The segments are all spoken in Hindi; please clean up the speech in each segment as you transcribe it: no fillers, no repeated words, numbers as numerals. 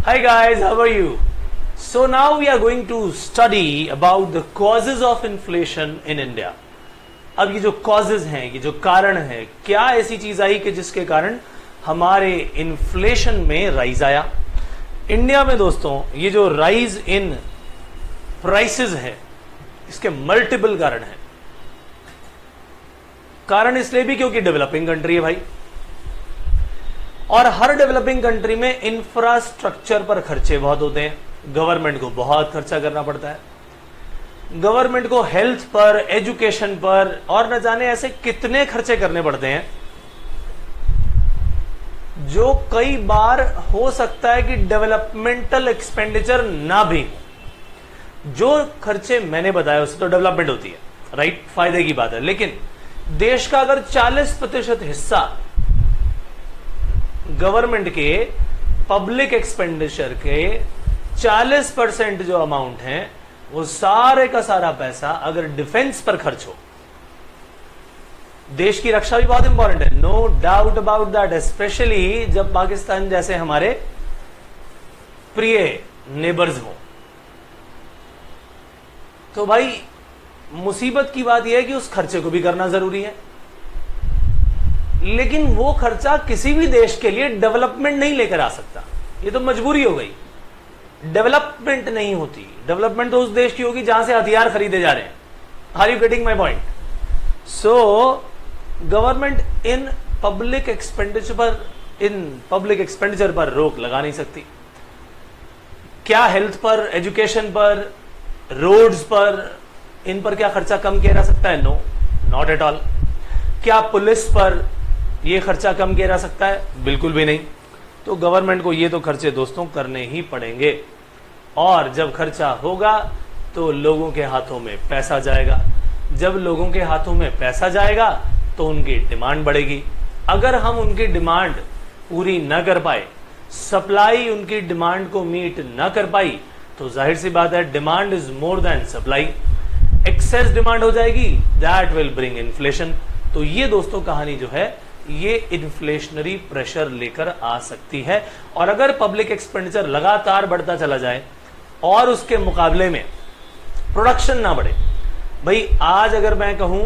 Hi guys, how are you? So now we are going to study about the causes of inflation in India. अब ये जो causes हैं, ये जो कारण है, क्या ऐसी चीज आई कि जिसके कारण हमारे इन्फ्लेशन में राइज आया इंडिया में। दोस्तों ये जो राइज इन प्राइसेस है, इसके मल्टीपल कारण हैं। कारण इसलिए भी क्योंकि डेवलपिंग कंट्री है भाई, और हर डेवलपिंग कंट्री में इंफ्रास्ट्रक्चर पर खर्चे बहुत होते हैं। गवर्नमेंट को बहुत खर्चा करना पड़ता है। गवर्नमेंट को हेल्थ पर, एजुकेशन पर और न जाने ऐसे कितने खर्चे करने पड़ते हैं, जो कई बार हो सकता है कि डेवलपमेंटल एक्सपेंडिचर ना भी हो। जो खर्चे मैंने बताया उससे तो डेवलपमेंट होती है, राइट, फायदे की बात है। लेकिन देश का अगर 40% हिस्सा गवर्नमेंट के पब्लिक एक्सपेंडिचर के 40% जो अमाउंट है, वो सारे का सारा पैसा अगर डिफेंस पर खर्च हो, देश की रक्षा भी बहुत इंपॉर्टेंट है, no doubt about that. Specially जब पाकिस्तान जैसे हमारे प्रिय नेबर्स हो, तो भाई मुसीबत की बात यह है कि उस खर्चे को भी करना जरूरी है। लेकिन वो खर्चा किसी भी देश के लिए डेवलपमेंट नहीं लेकर आ सकता, ये तो मजबूरी हो गई। डेवलपमेंट नहीं होती, डेवलपमेंट तो उस देश की होगी जहां से हथियार खरीदे जा रहे हैं। Are you getting my point? So government in public expenditure पर रोक लगा नहीं सकती। क्या हेल्थ पर, एजुकेशन पर, रोड्स पर, इन पर क्या खर्चा कम किया जा सकता है? No, not at all. क्या पुलिस पर यह खर्चा कम किया जा सकता है? बिल्कुल भी नहीं। तो गवर्नमेंट को ये तो खर्चे दोस्तों करने ही पड़ेंगे, और जब खर्चा होगा तो लोगों के हाथों में पैसा जाएगा। जब लोगों के हाथों में पैसा जाएगा तो उनकी डिमांड बढ़ेगी। अगर हम उनकी डिमांड पूरी न कर पाए, सप्लाई उनकी डिमांड को मीट न कर पाई, तो जाहिर सी बात है demand is more than supply. Excess demand हो जाएगी, दैट विल ब्रिंग इन्फ्लेशन। तो ये दोस्तों कहानी जो है, ये इन्फ्लेशनरी प्रेशर लेकर आ सकती है। और अगर पब्लिक एक्सपेंडिचर लगातार बढ़ता चला जाए और उसके मुकाबले में प्रोडक्शन ना बढ़े, भाई आज अगर मैं कहूं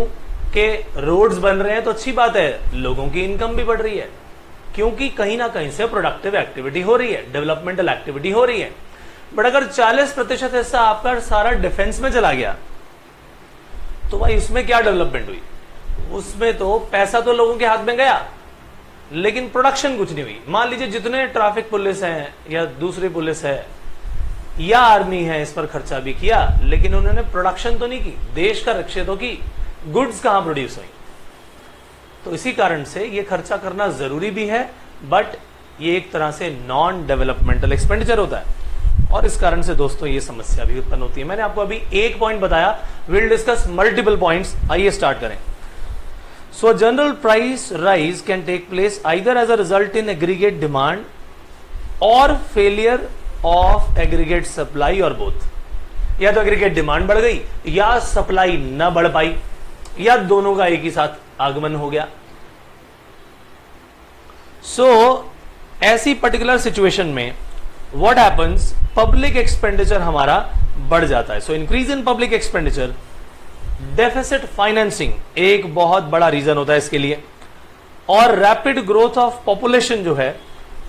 कि रोड्स बन रहे हैं तो अच्छी बात है, लोगों की इनकम भी बढ़ रही है, क्योंकि कहीं ना कहीं से प्रोडक्टिव एक्टिविटी हो रही है, डेवलपमेंटल एक्टिविटी हो रही है। बट अगर 40% हिस्सा आपका सारा डिफेंस में चला गया, तो भाई उसमें क्या डेवलपमेंट हुई? उसमें तो पैसा तो लोगों के हाथ में गया, लेकिन प्रोडक्शन कुछ नहीं हुई। मान लीजिए जितने ट्रैफिक पुलिस हैं या दूसरी पुलिस है या आर्मी है, इस पर खर्चा भी किया, लेकिन उन्होंने प्रोडक्शन तो नहीं की, देश का रक्षा तो की, गुड्स कहां प्रोड्यूस हुई? तो इसी कारण से ये खर्चा करना जरूरी भी है, बट ये एक तरह से नॉन डेवलपमेंटल एक्सपेंडिचर होता है, और इस कारण से दोस्तों ये समस्या भी उत्पन्न होती है। मैंने आपको अभी एक पॉइंट बताया, विल डिस्कस मल्टीपल पॉइंट्स। आइए स्टार्ट करें। So general price rise can take place either as a result in aggregate demand और फेलियर ऑफ एग्रीगेट सप्लाई, और बोथ। या तो एग्रीगेट डिमांड बढ़ गई या सप्लाई न बढ़ पाई, या दोनों का एक ही साथ आगमन हो गया। सो ऐसी पर्टिकुलर सिचुएशन में व्हाट हैपन्स, पब्लिक एक्सपेंडिचर हमारा बढ़ जाता है। So increase in public expenditure, deficit financing एक बहुत बड़ा रीजन होता है इसके लिए, और रैपिड ग्रोथ ऑफ पॉपुलेशन जो है,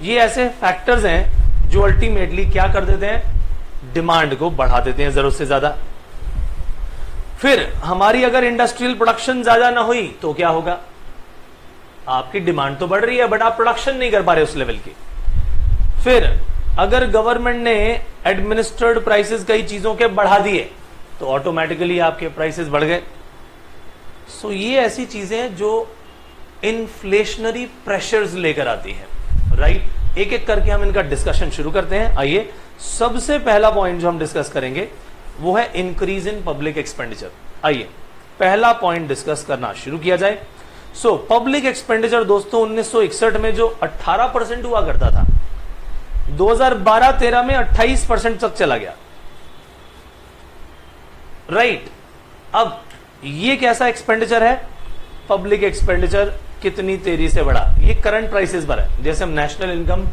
ये ऐसे फैक्टर्स हैं जो अल्टीमेटली क्या कर देते हैं, डिमांड को बढ़ा देते हैं जरूरत से ज्यादा। फिर हमारी अगर इंडस्ट्रियल प्रोडक्शन ज्यादा ना हुई तो क्या होगा? आपकी डिमांड तो बढ़ रही है बट आप प्रोडक्शन नहीं कर पा रहे उस लेवल की। फिर अगर गवर्नमेंट ने एडमिनिस्ट्रेड प्राइसेस कई चीजों के बढ़ा दिए तो ऑटोमेटिकली आपके प्राइसेस बढ़ गए। सो ये ऐसी चीजें हैं जो इन्फ्लेशनरी प्रेशर्स लेकर आती हैं, राइट। एक एक करके हम इनका डिस्कशन शुरू करते हैं। आइए, सबसे पहला पॉइंट जो हम डिस्कस करेंगे वो है इंक्रीज इन पब्लिक एक्सपेंडिचर। आइए पहला पॉइंट डिस्कस करना शुरू किया जाए। सो पब्लिक एक्सपेंडिचर दोस्तों 1961 में जो 18% हुआ करता था, 2012-13 में 28% तक चला गया, राइट। अब ये कैसा एक्सपेंडिचर है? पब्लिक एक्सपेंडिचर कितनी तेजी से बढ़ा, ये करंट प्राइसेस पर है। जैसे हम नेशनल इनकम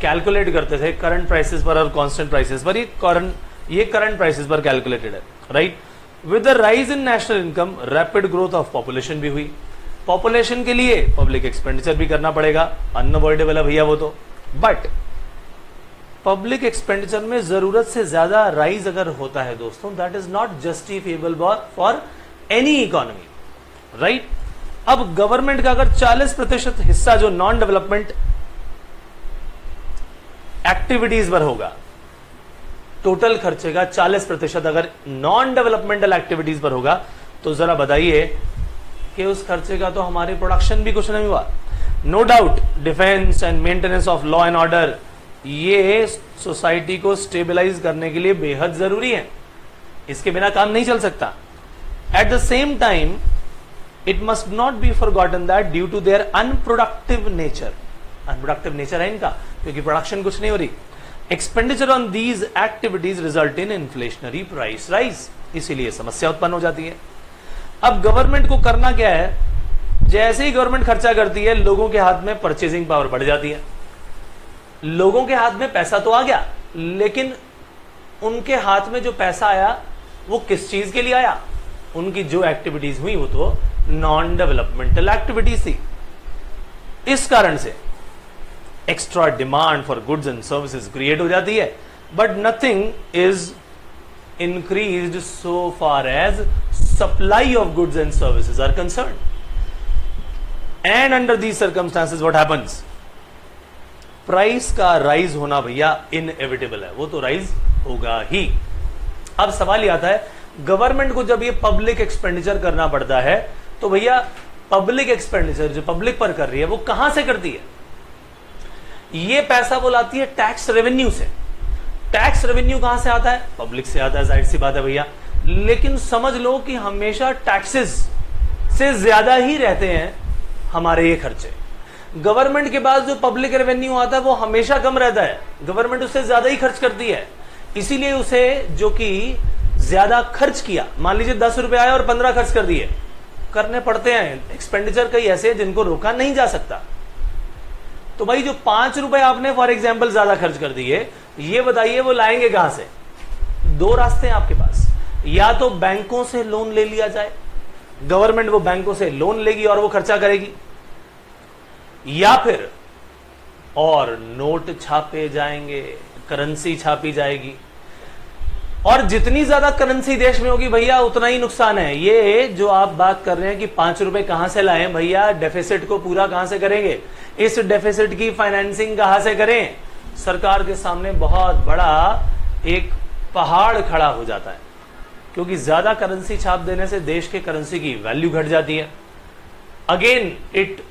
कैलकुलेट करते थे करंट प्राइसेस पर और कांस्टेंट प्राइसेस पर, ये करंट प्राइसेस पर कैलकुलेटेड है, right. With the rise in national income rapid growth of population भी हुई। पॉपुलेशन के लिए पब्लिक एक्सपेंडिचर भी करना पड़ेगा, अनअवॉइडेबल है भैया वो तो। बट पब्लिक एक्सपेंडिचर में जरूरत से ज्यादा राइज अगर होता है दोस्तों, that is not justifiable for any economy, right. अब गवर्नमेंट का अगर 40% हिस्सा जो नॉन डेवलपमेंट एक्टिविटीज पर होगा, टोटल खर्चे का 40% अगर नॉन डेवलपमेंटल एक्टिविटीज पर होगा, तो जरा बताइए कि उस खर्चे का तो हमारी प्रोडक्शन भी कुछ नहीं हुआ। No doubt defence and maintenance of law and order ये सोसाइटी को स्टेबलाइज करने के लिए बेहद जरूरी है, इसके बिना काम नहीं चल सकता। At the same time it must not be forgotten that due to their unproductive nature है इनका, क्योंकि प्रोडक्शन कुछ नहीं हो रही, expenditure on these activities result in inflationary price rise, इसीलिए समस्या उत्पन्न हो जाती है। अब गवर्नमेंट को करना क्या है, जैसे ही गवर्नमेंट खर्चा करती है लोगों के हाथ में परचेजिंग पावर बढ़ जाती है। लोगों के हाथ में पैसा तो आ गया, लेकिन उनके हाथ में जो पैसा आया वो किस चीज के लिए आया, उनकी जो एक्टिविटीज हुई वो तो नॉन डेवलपमेंटल एक्टिविटीज थी। इस कारण से extra demand for goods and services create हो जाती है, but nothing is increased so far as supply of goods and services are concerned. And under these circumstances what happens? Price का राइज होना भैया इनएविटेबल है, वो तो राइज होगा ही। अब सवाल ये आता है, गवर्नमेंट को जब ये पब्लिक एक्सपेंडिचर करना पड़ता है, तो भैया पब्लिक एक्सपेंडिचर जो पब्लिक पर कर रही है वो कहां से करती है? ये पैसा वो लाती है टैक्स रेवेन्यू से। टैक्स रेवेन्यू कहां से आता है? पब्लिक से आता है, जाहिर सी बात है भैया। लेकिन समझ लो कि हमेशा टैक्सेस से ज्यादा ही रहते हैं हमारे ये खर्चे। गवर्नमेंट के पास जो पब्लिक रेवेन्यू आता है वो हमेशा कम रहता है, गवर्नमेंट उससे ज्यादा ही खर्च करती है। इसीलिए उसे जो कि ज्यादा खर्च किया, मान लीजिए 10 रुपए आए और 15 खर्च कर दिए, करने पड़ते हैं। एक्सपेंडिचर कई ऐसे हैं जिनको रोका नहीं जा सकता। तो भाई जो 5 रुपए आपने फॉर एग्जाम्पल ज्यादा खर्च कर दिए, ये बताइए वो लाएंगे कहां से? दो रास्ते हैं आपके पास, या तो बैंकों से लोन ले लिया जाए, गवर्नमेंट वो बैंकों से लोन लेगी और वो खर्चा करेगी, या फिर और नोट छापे जाएंगे, करेंसी छापी जाएगी। और जितनी ज्यादा करेंसी देश में होगी भैया उतना ही नुकसान है। ये जो आप बात कर रहे हैं कि 5 रुपए कहां से लाएं भैया, डेफिसिट को पूरा कहां से करेंगे, इस डेफिसिट की फाइनेंसिंग कहां से करें? सरकार के सामने बहुत बड़ा एक पहाड़ खड़ा हो जाता है, क्योंकि ज्यादा करेंसी छाप देने से देश के करेंसी की वैल्यू घट जाती है। Again it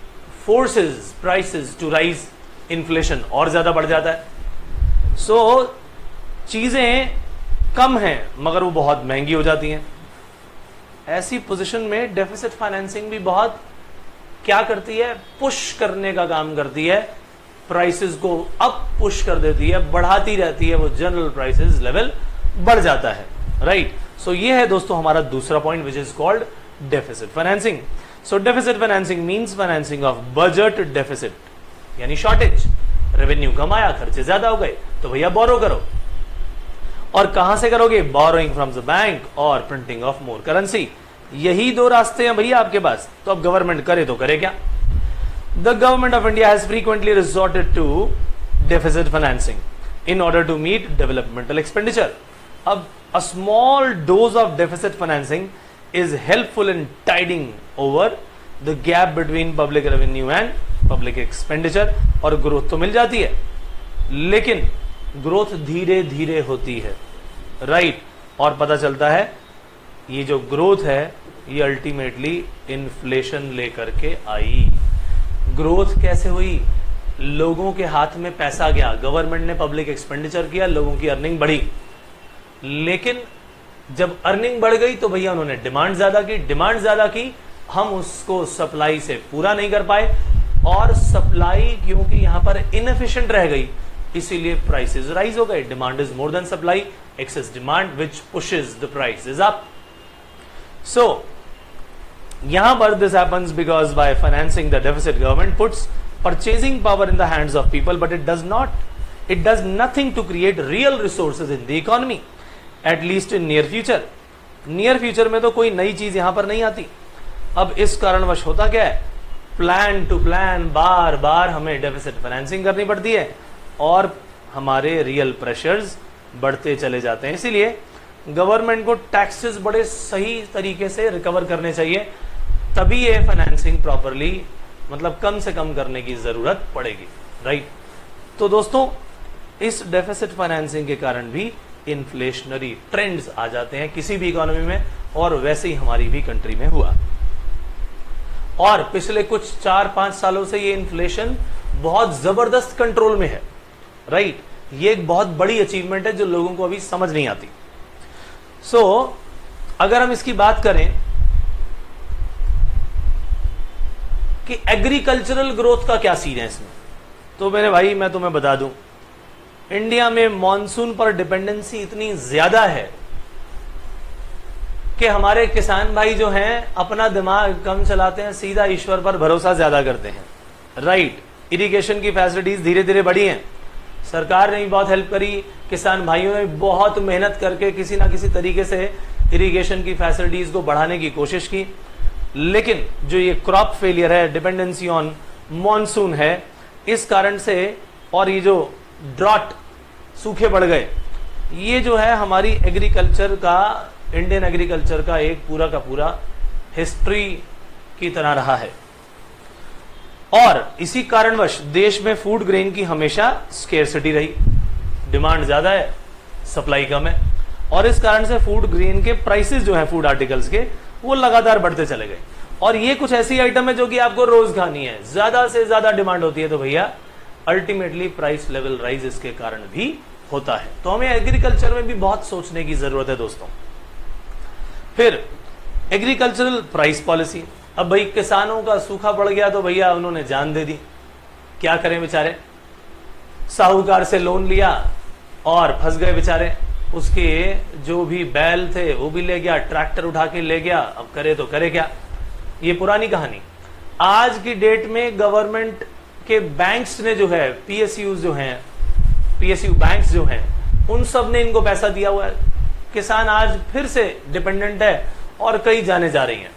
forces prices to rise, inflation और ज्यादा बढ़ जाता है। सो चीजें कम हैं मगर वो बहुत महंगी हो जाती हैं। ऐसी पोजीशन में डेफिसिट फाइनेंसिंग भी बहुत क्या करती है, पुश करने का काम करती है, प्राइसेस को अप पुश कर देती है, बढ़ाती रहती है, वो जनरल प्राइसेस लेवल बढ़ जाता है, राइट। सो ये है दोस्तों हमारा दूसरा point, which is called deficit financing. So deficit financing means financing of budget deficit, यानी शॉर्टेज, रेवेन्यू कम आया, खर्चे ज्यादा हो गए, तो भैया बोरो करो। और कहां से करोगे? बोरोइंग फ्रॉम द बैंक और प्रिंटिंग ऑफ मोर करेंसी। यही दो रास्ते हैं भैया आपके पास। तो अब गवर्नमेंट करे तो करे क्या? The government of India has frequently resorted to deficit financing in order to meet developmental expenditure. अब a small dose of deficit financing is helpful in tiding over the gap between public revenue and public expenditure, और ग्रोथ तो मिल जाती है, लेकिन ग्रोथ धीरे धीरे होती है, राइट। और पता चलता है ये जो ग्रोथ है ये अल्टीमेटली इन्फ्लेशन लेकर के आई। ग्रोथ कैसे हुई? लोगों के हाथ में पैसा गया, गवर्नमेंट ने पब्लिक एक्सपेंडिचर किया, लोगों की अर्निंग बढ़ी। लेकिन जब अर्निंग बढ़ गई तो भैया उन्होंने डिमांड ज्यादा की, डिमांड ज्यादा की, हम उसको सप्लाई से पूरा नहीं कर पाए, और सप्लाई क्योंकि यहां पर इनएफिशिएंट रह गई, इसीलिए प्राइसेस राइज हो गए। Demand is more than supply, excess demand which pushes the prices up. So यहां पर this happens because by financing the deficit government puts purchasing power in the hands of people, but it does not it does nothing to create real resources in the economy, at least in near future. Near future में तो कोई नई चीज यहां पर नहीं आती। अब इस कारणवश होता क्या है, प्लान टू प्लान बार बार हमें डेफिसिट फाइनेंसिंग करनी पड़ती है और हमारे रियल प्रेशर्स बढ़ते चले जाते हैं। इसीलिए गवर्नमेंट को टैक्सेस बड़े सही तरीके से रिकवर करने चाहिए, तभी ये फाइनेंसिंग प्रॉपरली मतलब कम से कम करने की जरूरत पड़ेगी, राइट। तो दोस्तों इस डेफिसिट फाइनेंसिंग के कारण भी इन्फ्लेशनरी ट्रेंड्स आ जाते हैं किसी भी इकोनॉमी में, और वैसे ही हमारी भी कंट्री में हुआ। और पिछले कुछ 4-5 सालों से ये इन्फ्लेशन बहुत जबरदस्त कंट्रोल में है, राइट। ये एक बहुत बड़ी अचीवमेंट है जो लोगों को अभी समझ नहीं आती। अगर हम इसकी बात करें कि एग्रीकल्चरल ग्रोथ का क्या सीन है इसमें, तो मेरे भाई मैं तुम्हें बता दूं, इंडिया में मॉनसून पर डिपेंडेंसी इतनी ज्यादा है कि हमारे किसान भाई जो हैं अपना दिमाग कम चलाते हैं, सीधा ईश्वर पर भरोसा ज्यादा करते हैं, राइट। इरिगेशन की फैसिलिटीज धीरे धीरे बढ़ी हैं, सरकार ने भी बहुत हेल्प करी, किसान भाइयों ने बहुत मेहनत करके किसी ना किसी तरीके से इरिगेशन की फैसिलिटीज को बढ़ाने की कोशिश की। लेकिन जो ये क्रॉप फेलियर है, डिपेंडेंसी ऑन मॉनसून है, इस कारण से, और ये जो ड्रॉट सूखे बढ़ गए, ये जो है हमारी एग्रीकल्चर का, इंडियन एग्रीकल्चर का एक पूरा का पूरा हिस्ट्री की तरह रहा है। और इसी कारणवश देश में फूड ग्रेन की हमेशा स्केर्सिटी रही, डिमांड ज्यादा है, सप्लाई कम है, और इस कारण से फूड ग्रेन के प्राइसेस जो हैं फूड आर्टिकल्स के, वो लगातार बढ़ते चले गए। और ये कुछ ऐसी आइटम है जो कि आपको रोज खानी है, ज्यादा से ज्यादा डिमांड होती है, तो भैया अल्टीमेटली प्राइस लेवल राइज इसके कारण भी होता है। तो हमें एग्रीकल्चर में भी बहुत सोचने की जरूरत है दोस्तों। फिर एग्रीकल्चरल प्राइस पॉलिसी, अब भाई किसानों का सूखा पड़ गया तो भैया उन्होंने जान दे दी, क्या करें बेचारे, साहूकार से लोन लिया और फंस गए बेचारे, उसके जो भी बैल थे वो भी ले गया, ट्रैक्टर उठा के ले गया, अब करे तो करे क्या। ये पुरानी कहानी। आज की डेट में गवर्नमेंट के बैंक्स ने जो है, पीएसयू जो हैं, पीएसयू बैंक्स जो हैं, उन सब ने इनको पैसा दिया हुआ है। किसान आज फिर से डिपेंडेंट है और कई जाने जा रही हैं।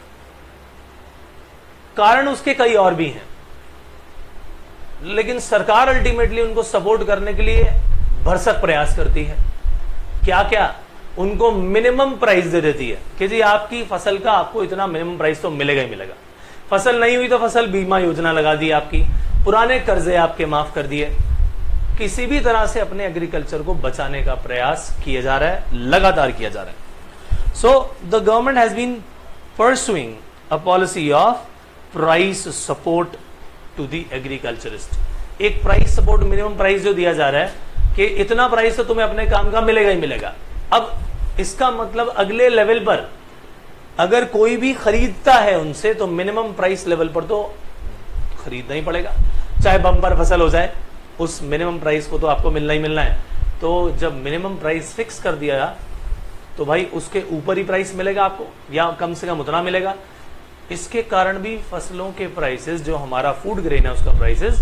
कारण उसके कई और भी हैं, लेकिन सरकार अल्टीमेटली उनको सपोर्ट करने के लिए भरसक प्रयास करती है। क्या क्या, उनको मिनिमम प्राइस दे देती है कि जी आपकी फसल का आपको इतना मिनिमम प्राइस तो मिलेगा ही मिलेगा। फसल नहीं हुई तो फसल बीमा योजना लगा दी आपकी, पुराने कर्जे आपके माफ कर दिए। किसी भी तरह से अपने एग्रीकल्चर को बचाने का प्रयास किया जा रहा है, लगातार किया जा रहा है। So the government has been pursuing a policy of price support to the agriculturist. एक प्राइस सपोर्ट, मिनिमम प्राइस जो दिया जा रहा है कि इतना प्राइस तो तुम्हें अपने काम का मिलेगा ही मिलेगा। अब इसका मतलब अगले लेवल पर अगर कोई भी खरीदता है उनसे, तो मिनिमम प्राइस लेवल पर तो खरीदना ही पड़ेगा, चाहे बम्पर फसल हो जाए, उस मिनिमम प्राइस को तो आपको मिलना ही मिलना है। तो जब मिनिमम प्राइस फिक्स कर दिया तो भाई उसके ऊपर ही प्राइस मिलेगा आपको, या कम से कम उतना मिलेगा। इसके कारण भी फसलों के प्राइसेस, जो हमारा फूड ग्रेन है उसका प्राइसेस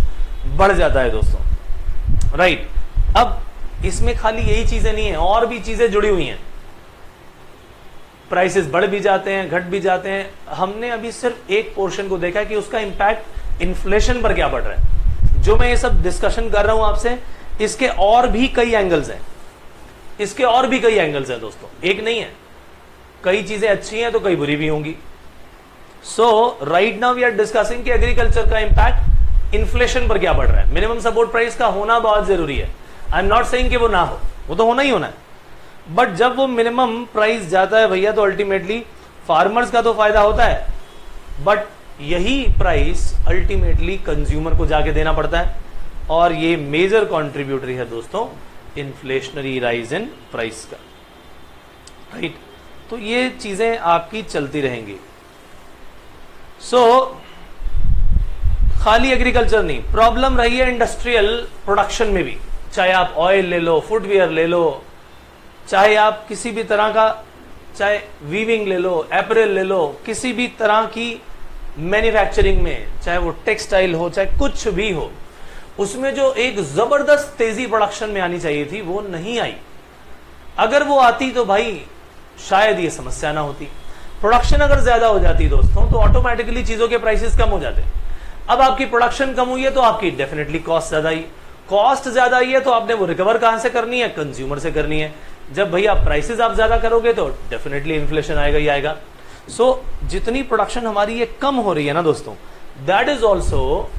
बढ़ जाता है दोस्तों, राइट। अब इसमें खाली यही चीजें नहीं है, और भी चीजें जुड़ी हुई हैं। प्राइसेस बढ़ भी जाते हैं, घट भी जाते हैं। हमने अभी सिर्फ एक पोर्शन को देखा है कि उसका इंपैक्ट इन्फ्लेशन पर क्या पड़ रहा है। जो मैं ये सब डिस्कशन कर रहा हूं आपसे, इसके और भी कई एंगल्स हैं, इसके और भी कई एंगल्स हैं दोस्तों, एक नहीं है। कई चीजें अच्छी हैं तो कई बुरी भी होंगी। So right now we are discussing कि एग्रीकल्चर का इंपैक्ट इन्फ्लेशन पर क्या पड़ रहा है। मिनिमम सपोर्ट प्राइस का होना बहुत जरूरी है। आई एम नॉट सेइंग कि वो ना हो, वो तो होना ही होना है, बट जब वो मिनिमम प्राइस जाता है भैया, तो अल्टीमेटली फार्मर्स का तो फायदा होता है, बट यही प्राइस अल्टीमेटली कंज्यूमर को जाके देना पड़ता है, और ये मेजर कॉन्ट्रीब्यूटरी है दोस्तों इन्फ्लेशनरी राइज इन प्राइस का, राइट। तो ये चीजें आपकी चलती रहेंगी। खाली एग्रीकल्चर नहीं, प्रॉब्लम रही है इंडस्ट्रियल प्रोडक्शन में भी, चाहे आप ऑयल ले लो, फुटवेयर ले लो, चाहे आप किसी भी तरह का, चाहे वीविंग ले लो, एपरेल ले लो, किसी भी तरह की मैन्युफैक्चरिंग में, चाहे वो टेक्सटाइल हो, चाहे कुछ भी हो, उसमें जो एक जबरदस्त तेजी प्रोडक्शन में आनी चाहिए थी वो नहीं आई। अगर वो आती तो भाई शायद ये समस्या ना होती। प्रोडक्शन अगर ज्यादा हो जाती दोस्तों तो ऑटोमेटिकली चीजों के प्राइसेस कम हो जाते। अब आपकी प्रोडक्शन कम हुई है तो आपकी डेफिनेटली कॉस्ट ज्यादा आई। कॉस्ट ज्यादा आई है तो आपने वो रिकवर कहां से करनी है? कंज्यूमर से करनी है। जब भैया प्राइसेस आप ज्यादा करोगे तो डेफिनेटली इन्फ्लेशन आएगा ही आएगा। सो जितनी प्रोडक्शन हमारी ये कम हो रही है ना दोस्तों, that is also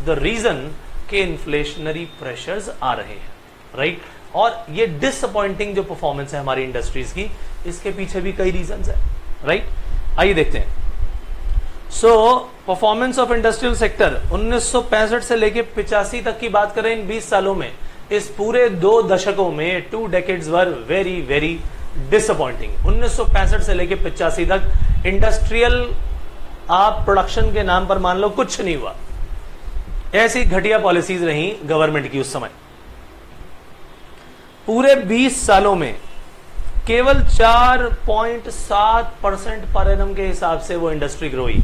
the reason के इन्फ्लेशनरी प्रेशर्स आ रहे हैं, राइट। और ये डिसअपॉइंटिंग जो परफॉर्मेंस है हमारी इंडस्ट्रीज की, इसके पीछे भी कई रीजंस है, राइट। आइए देखते हैं। So performance of industrial sector 1965 से लेके 85 तक की बात करें, इन 20 सालों में, इस पूरे 2 दशकों में 2 decades were very very disappointing. 1965 से लेके 85 तक इंडस्ट्रियल आप प्रोडक्शन के नाम पर मान लो कुछ नहीं हुआ। ऐसी घटिया पॉलिसीज रही गवर्नमेंट की उस समय। पूरे 20 सालों में केवल 4.7% पर एनम के हिसाब से वो इंडस्ट्री ग्रो हुई,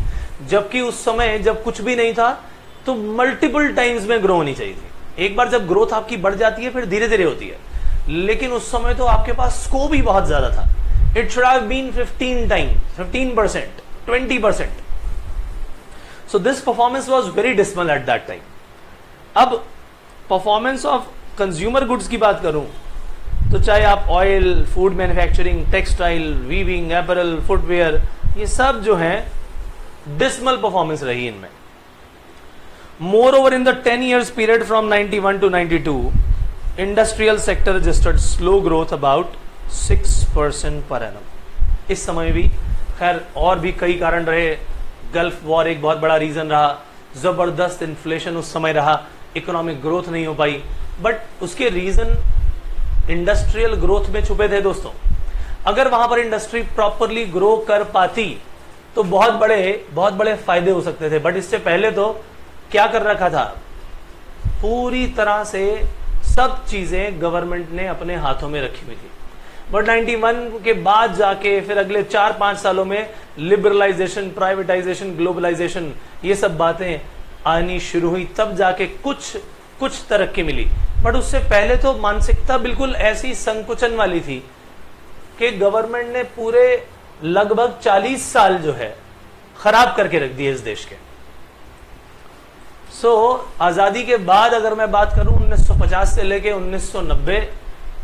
जबकि उस समय जब कुछ भी नहीं था तो मल्टीपल टाइम्स में ग्रो होनी चाहिए थी। एक बार जब ग्रोथ आपकी बढ़ जाती है फिर धीरे धीरे होती है, लेकिन उस समय तो आपके पास स्कोप ही बहुत ज्यादा था। It should have been 15%, 20%। So this performance was very dismal at that time. अब परफॉर्मेंस ऑफ कंज्यूमर गुड्स की बात करूं तो चाहे आप oil, food manufacturing, textile, weaving, apparel, footwear, ये सब जो है डिसमल परफॉर्मेंस रही इनमें। Moreover in the 10 years period from 91 to 92, industrial sector registered slow growth about 6% per annum. इस समय भी खैर और भी कई कारण रहे। गल्फ वॉर एक बहुत बड़ा रीजन रहा, जबरदस्त इन्फ्लेशन उस समय रहा, इकोनॉमिक ग्रोथ नहीं हो पाई, बट उसके रीजन इंडस्ट्रियल ग्रोथ में छुपे थे दोस्तों। अगर वहां पर इंडस्ट्री प्रॉपरली ग्रो कर पाती तो बहुत बड़े फायदे हो सकते थे। बट इससे पहले तो क्या कर रखा था, पूरी तरह से सब चीजें गवर्नमेंट ने अपने हाथों में रखी हुई थी। बट 91 के बाद जाके फिर अगले 4-5 सालों में लिबरलाइजेशन, प्राइवेटाइजेशन, ग्लोबलाइजेशन, ये सब बातें आनी शुरू हुई, तब जाके कुछ तरक्की मिली। बट उससे पहले तो मानसिकता बिल्कुल ऐसी संकुचन वाली थी कि गवर्नमेंट ने पूरे लगभग 40 साल जो है खराब करके रख दिए इस देश के। आजादी के बाद अगर मैं बात करूं 1950 से लेके 1990,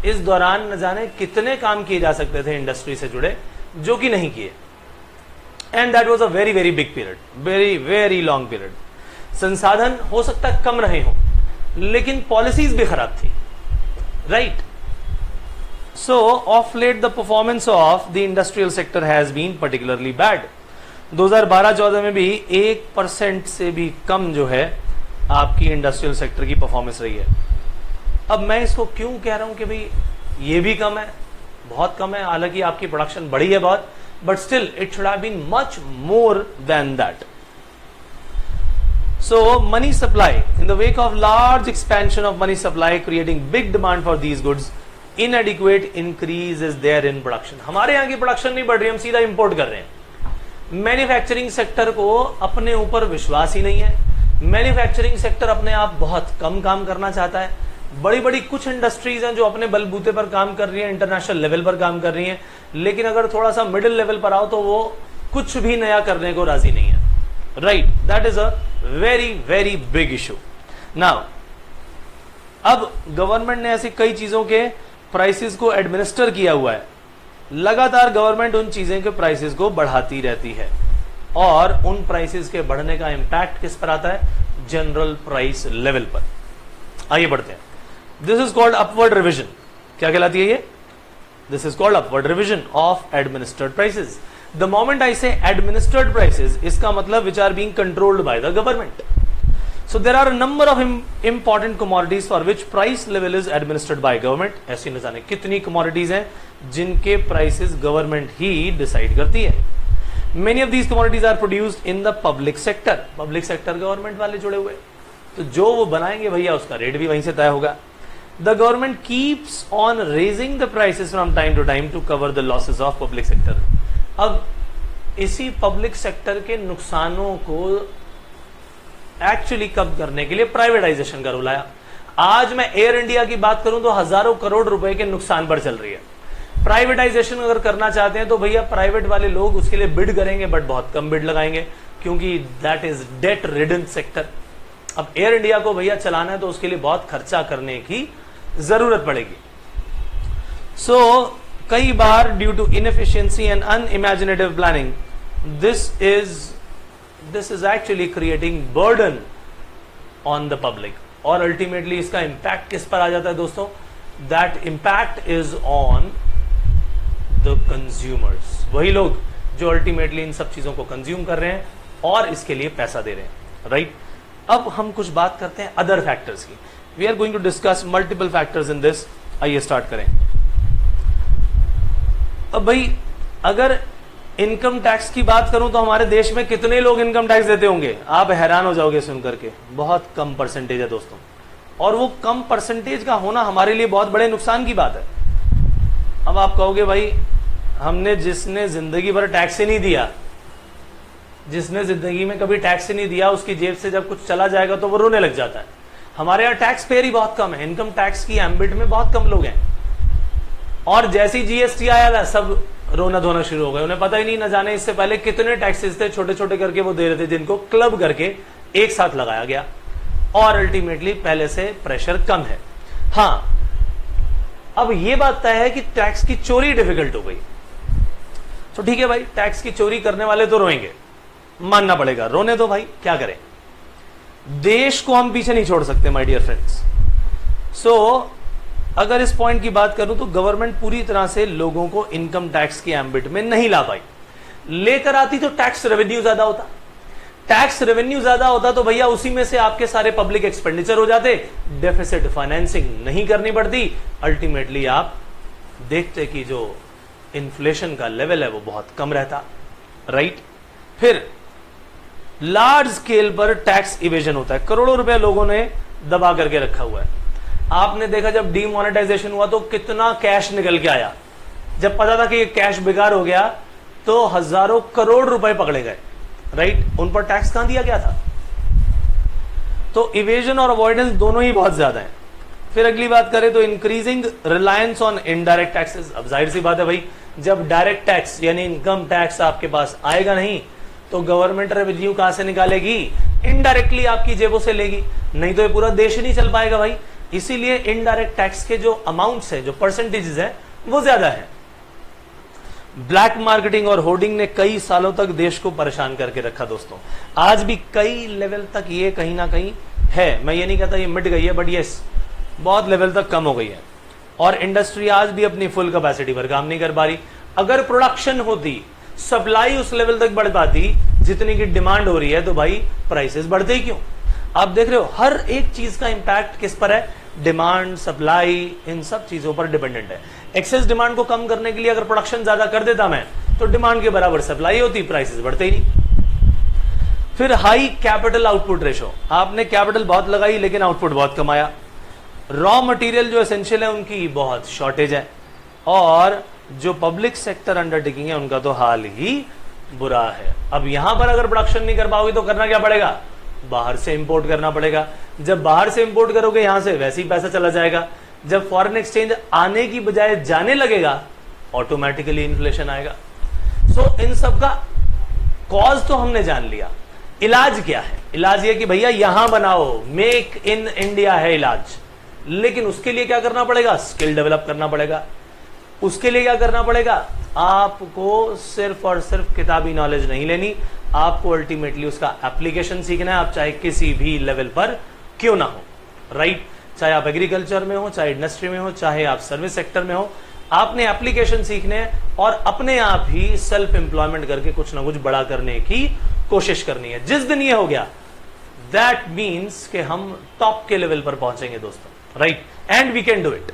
इस दौरान न जाने कितने काम किए जा सकते थे इंडस्ट्री से जुड़े, जो कि नहीं किए। And that was a very very big period, very very long period. संसाधन हो सकता है कम रहे हों, लेकिन पॉलिसीज भी खराब थी, right. So of late the performance of the industrial sector has been particularly bad. 2012-14 में भी 1% से भी कम जो है आपकी इंडस्ट्रियल सेक्टर की परफॉर्मेंस रही है। अब मैं इसको क्यों कह रहा हूं कि भाई ये भी कम है, बहुत कम है, हालांकि आपकी प्रोडक्शन बढ़ी है बहुत, but still it should have been much more than that. So money supply, in the wake of large expansion of money supply creating big demand for these goods, inadequate increase is there in production. हमारे यहाँ की प्रोडक्शन नहीं बढ़ रही, हम सीधा इंपोर्ट कर रहे हैं। मैन्युफैक्चरिंग सेक्टर को अपने ऊपर विश्वास ही नहीं है। मैन्युफैक्चरिंग सेक्टर अपने आप बहुत कम काम करना चाहता है। बड़ी बड़ी कुछ इंडस्ट्रीज हैं जो अपने बलबूते पर काम कर रही हैं, इंटरनेशनल लेवल पर काम कर रही हैं, लेकिन अगर थोड़ा सा मिडिल लेवल पर आओ तो वो कुछ भी नया करने को राजी नहीं है, right. That is a very very big issue. Now अब गवर्नमेंट ने ऐसी कई चीजों के प्राइसेस को एडमिनिस्टर किया हुआ है। लगातार गवर्नमेंट उन चीजें के प्राइसेस को बढ़ाती रहती है, और उन प्राइसेस के बढ़ने का इंपैक्ट किस पर आता है? जनरल प्राइस लेवल पर। आइए बढ़ते हैं। This is called upward revision. क्या कहलाती है ये? This is called upward revision of administered prices. The moment I say administered prices, इसका मतलब which are being controlled by the government. So there are a number of important commodities for which price level is administered by government. ऐसी न जाने कितनी commodities हैं जिनके prices government ही decide करती है। Many of these commodities are produced in the public sector. Public sector government वाले जुड़े हुए, तो जो वो बनाएंगे भैया उसका रेट भी वहीं से तय होगा। The government keeps on raising the prices from time to time to cover the losses of public sector. अब इसी पब्लिक सेक्टर के नुकसानों को एक्चुअली कम करने के लिए प्राइवेटाइजेशन का रूल आया। आज मैं एयर इंडिया की बात करूं तो हजारों करोड़ रुपए के नुकसान पर चल रही है। प्राइवेटाइजेशन अगर करना चाहते हैं तो भैया प्राइवेट वाले लोग उसके लिए बिड करेंगे, बट बहुत कम बिड लगाएंगे, क्योंकि that is debt ridden sector. अब एयर इंडिया को भैया चलाना है तो उसके लिए बहुत खर्चा करने की जरूरत पड़ेगी। सो कई बार due to inefficiency and unimaginative planning this is actually creating burden on the public, और अल्टीमेटली इसका इंपैक्ट किस पर आ जाता है दोस्तों? That impact is on the consumers, वही लोग जो अल्टीमेटली इन सब चीजों को कंज्यूम कर रहे हैं और इसके लिए पैसा दे रहे हैं, राइट? अब हम कुछ बात करते हैं अदर फैक्टर्स की। We are going to discuss multiple factors in this. आइए स्टार्ट करें। अब भाई अगर इनकम टैक्स की बात करूं तो हमारे देश में कितने लोग इनकम टैक्स देते होंगे? आप हैरान हो जाओगे सुनकर के, बहुत कम परसेंटेज है दोस्तों। और वो कम परसेंटेज का होना हमारे लिए बहुत बड़े नुकसान की बात है। अब आप कहोगे भाई हमने जिसने जिंदगी भर टैक्स ही नहीं दिया, जिसने जिंदगी में कभी टैक्स ही नहीं दिया, उसकी जेब से जब कुछ चला जाएगा तो वो रोने लग जाता है। हमारे यहाँ टैक्स पेयर ही बहुत कम है, इनकम टैक्स की एम्बिट में बहुत कम लोग हैं। और जैसे ही जीएसटी आया था सब रोना धोना शुरू हो गए, उन्हें पता ही नहीं, न जाने इससे पहले कितने टैक्सेस थे छोटे छोटे करके वो दे रहे थे, जिनको क्लब करके एक साथ लगाया गया, और अल्टीमेटली पहले से प्रेशर कम है। हाँ, अब ये बात तय है कि टैक्स की चोरी डिफिकल्ट हो गई। तो ठीक है भाई, टैक्स की चोरी करने वाले तो रोएंगे, मानना पड़ेगा, रोने दो भाई, क्या करें। देश को हम पीछे नहीं छोड़ सकते माय डियर फ्रेंड्स। सो अगर इस पॉइंट की बात करूं तो गवर्नमेंट पूरी तरह से लोगों को इनकम टैक्स की एम्बिट में नहीं ला पाई। लेकर आती तो टैक्स रेवेन्यू ज्यादा होता, टैक्स रेवेन्यू ज्यादा होता तो भैया उसी में से आपके सारे पब्लिक एक्सपेंडिचर हो जाते, डेफिसिट फाइनेंसिंग नहीं करनी पड़ती, अल्टीमेटली आप देखते कि जो इन्फ्लेशन का लेवल है वो बहुत कम रहता, राइट? फिर लार्ज स्केल पर टैक्स इवेजन होता है, करोड़ों रुपए लोगों ने दबा करके रखा हुआ है। आपने देखा जब डीमोनेटाइजेशन हुआ तो कितना कैश निकल के आया, जब पता था कि ये कैश बेकार हो गया तो हजारों करोड़ रुपए पकड़े गए, राइट? उन पर टैक्स कहां दिया गया था? तो इवेजन और अवॉइडेंस दोनों ही बहुत ज्यादा है। फिर अगली बात करें तो increasing reliance on indirect taxes. अब जाहिर सी बात है भाई, जब डायरेक्ट टैक्स यानी इनकम टैक्स आपके पास आएगा नहीं तो गवर्नमेंट रेवेन्यू कहां से निकालेगी? इनडायरेक्टली आपकी जेबों से लेगी, नहीं तो ये पूरा देश ही नहीं चल पाएगा भाई। इसीलिए इनडायरेक्ट टैक्स के जो अमाउंट्स है, जो परसेंटेजेस है, वो ज्यादा है। ब्लैक मार्केटिंग और होर्डिंग ने कई सालों तक देश को परेशान करके रखा दोस्तों। आज भी कई लेवल तक ये कहीं ना कहीं है, मैं ये नहीं कहता ये मिट गई है, बट यस बहुत लेवल तक कम हो गई है। और इंडस्ट्री आज भी अपनी फुल कैपेसिटी पर काम नहीं कर पा रही। अगर प्रोडक्शन होती, सप्लाई उस लेवल तक बढ़ पाती जितनी की डिमांड हो रही है, तो भाई प्राइसेस बढ़ते ही क्यों? आप देख रहे हो हर एक चीज का इंपैक्ट किस पर है? डिमांड, सप्लाई, इन सब चीजों पर डिपेंडेंट है। एक्सेस डिमांड को कम करने के लिए अगर प्रोडक्शन ज्यादा कर देता मैं, तो डिमांड के बराबर सप्लाई होती, प्राइसेस बढ़ते ही नहीं। फिर हाई कैपिटल आउटपुट रेशो, आपने कैपिटल बहुत लगाई लेकिन आउटपुट बहुत कम आया। रॉ मटेरियल जो एसेंशियल है उनकी बहुत शॉर्टेज है, और जो पब्लिक सेक्टर अंडरटेकिंग है उनका तो हाल ही बुरा है। अब यहां पर अगर प्रोडक्शन नहीं कर पाओगे तो करना क्या पड़ेगा? बाहर से इंपोर्ट करना पड़ेगा। जब बाहर से इंपोर्ट करोगे यहां से, वैसे ही पैसा चला जाएगा। जब फॉरेन एक्सचेंज आने की बजाय जाने लगेगा, ऑटोमेटिकली इन्फ्लेशन आएगा। सो इन सब का कॉज तो हमने जान लिया, इलाज क्या है? इलाज ये कि भैया यहां बनाओ, मेक इन इंडिया है इलाज। लेकिन उसके लिए क्या करना पड़ेगा? स्किल डेवलप करना पड़ेगा। उसके लिए क्या करना पड़ेगा? आपको सिर्फ और सिर्फ किताबी नॉलेज नहीं लेनी, आपको अल्टीमेटली उसका एप्लीकेशन सीखना है, आप चाहे किसी भी लेवल पर क्यों ना हो, राइट? चाहे आप एग्रीकल्चर में हो, चाहे इंडस्ट्री में हो, चाहे आप सर्विस सेक्टर में हो, आपने एप्लीकेशन सीखने हैं और अपने आप ही सेल्फ एम्प्लॉयमेंट करके कुछ ना कुछ बड़ा करने की कोशिश करनी है। जिस दिन ये हो गया, दैट मीन्स कि हम टॉप के लेवल पर पहुंचेंगे दोस्तों, right? And we can do it.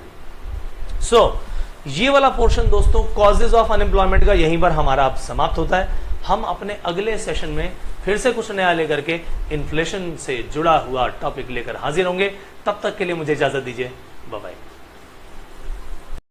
So ये वाला पोर्शन दोस्तों कॉजेज ऑफ अनएम्प्लॉयमेंट का यहीं पर हमारा अब समाप्त होता है। हम अपने अगले सेशन में फिर से कुछ नया लेकर के इन्फ्लेशन से जुड़ा हुआ टॉपिक लेकर हाजिर होंगे। तब तक के लिए मुझे इजाजत दीजिए, बाय बाय।